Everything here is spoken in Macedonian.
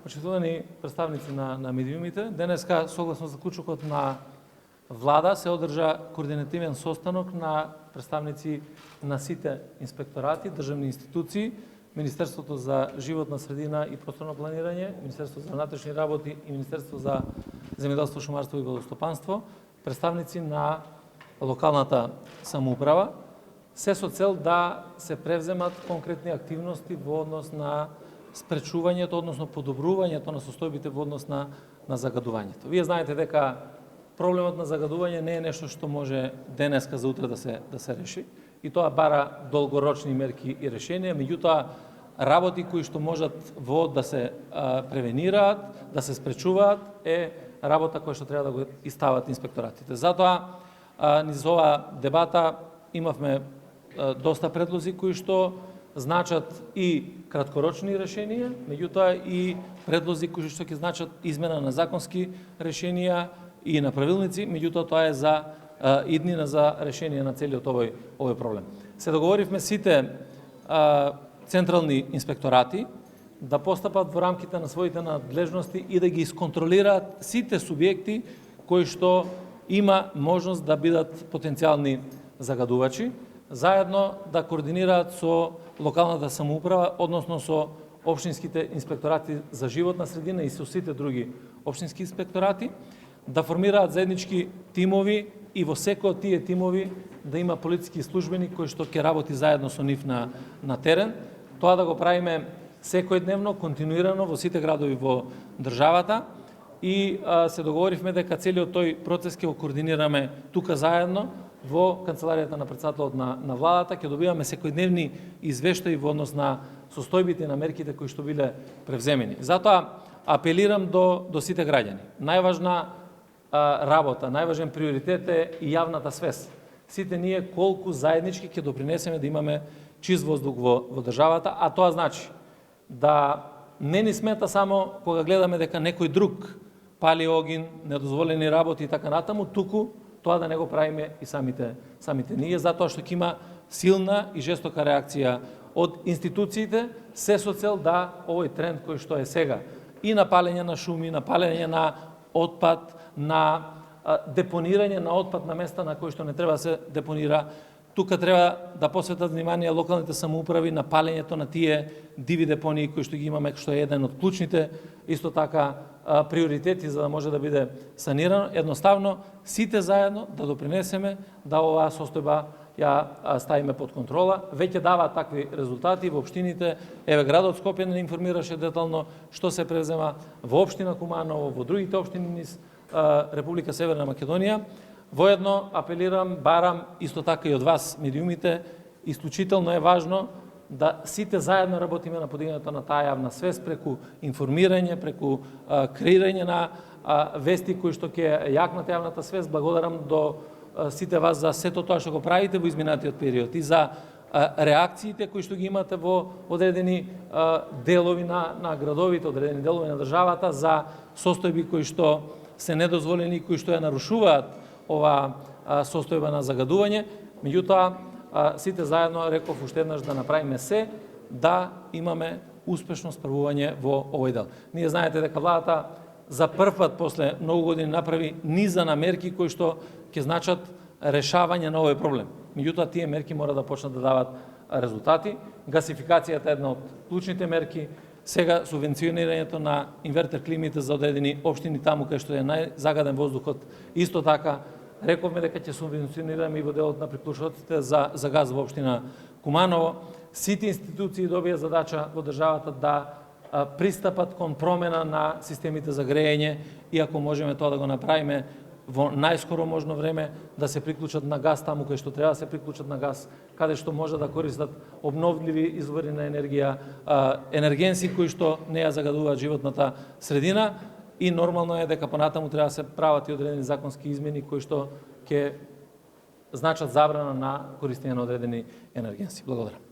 Почитувани представници на медиумите, денеска согласно заклучокот на влада се одржа координативен состанок на представници на сите инспекторати, државни институции, Министерството за животна средина и просторно планирање, Министерството за внатрешни работи и Министерството за земјоделство, шумарство и водостопанство, представници на локалната самоуправа, се со цел да се превземат конкретни активности во однос на спречувањето, односно подобрувањето на состојбите во однос на загадувањето. Вие знаете дека проблемот на загадување не е нешто што може денеска за утре да се реши, и тоа бара долгорочни мерки и решенија, меѓутоа работи кои што можат да се превенираат, да се спречуваат, е работа која што треба да го истават инспекторатите. Затоа низ оваа дебата имавме доста предлози кои што значат и краткорочни решенија, меѓутоа и предлози кои што ќе значат измена на законски решенија и на правилници, меѓутоа тоа е за иднина за решение на целиот овој проблем. Се договоривме сите централни инспекторати да постапат во рамките на своите надлежности и да ги исконтролираат сите субјекти кои што има можност да бидат потенцијални загадувачи, заедно да координираат со локалната самоуправа, односно со општинските инспекторати за животна средина и со сите други општински инспекторати, да формираат заеднички тимови и во секој од тие тимови да има полициски службеник кој што ќе работи заедно со нив на терен. Тоа да го правиме секојдневно, континуирано во сите градови во државата и се договоривме дека целиот тој процес ќе го координираме тука заедно во канцеларијата на претседателот на владата, ќе добиваме секојдневни извештаи во однос на состојбите на мерките кои што биле превземени. Затоа апелирам до сите граѓани. Најважна работа, најважен приоритет е и јавната свест. Сите ние колку заеднички ќе допринесеме да имаме чист воздух во државата, а тоа значи да не ни смета само кога гледаме дека некој друг пали огин, недозволени работи и така натаму, туку тоа да не го правиме и самите ние, затоа што ќе има силна и жестока реакција од институциите, се со цел да овој тренд кој што е сега и на палење на шуми, на палење на отпад, на депонирање на отпад на места на кои што не треба да се депонира. Тука треба да посветат внимание локалните самоуправи на палењето на тие диви депонии кои што ги имаме, што е еден од клучните исто така приоритети за да може да биде санирано. Едноставно сите заедно да допринесеме да оваа состојба ја ставиме под контрола. Веќе дава такви резултати во општините. Еве градот Скопје не информираше детално што се презема во општина Куманово, во другите општини низ Република Северна Македонија. Воедно апелирам, барам исто така и од вас, медиумите, исклучително е важно да сите заедно работиме на подигането на таа јавна свест преку информирање, преку креирање на вести кои што ќе јакнат јавната свест. Благодарам до сите вас за сето тоа што го правите во изминатиот период и за реакциите кои што ги имате во одредени делови на градовите, одредени делови на државата за состојби кои што се недозволени, кои што ја нарушуваат ова состојба на загадување. Меѓутоа, сите заедно, реков уште еднаш, да направиме се да имаме успешно справување во овој дел. Ние знаете дека владата за прв пат после многу години направи низа на мерки кои што ќе значат решавање на овој проблем. Меѓутоа, тие мерки мора да почнат да дават резултати. Гасификацијата е една од клучните мерки. Сега субвенционирањето на инвертер климите за одредени општини таму кај што е најзагаден воздухот, исто така рековме дека ќе субвенционираме и во делот на приклучоците за газ во општина Куманово. Сите институции добија задача во државата да пристапат кон промена на системите за грејење и ако можеме тоа да го направиме во најскоро можно време, да се приклучат на газ таму кај што треба да се приклучат на газ, каде што може да користат обновливи извори на енергија, енергенси кои што не ја загадуваат животната средина, и нормално е дека понатаму треба да се прават и одредени законски измени кои што ќе значат забрана на користење на одредени енергенси. Благодарам.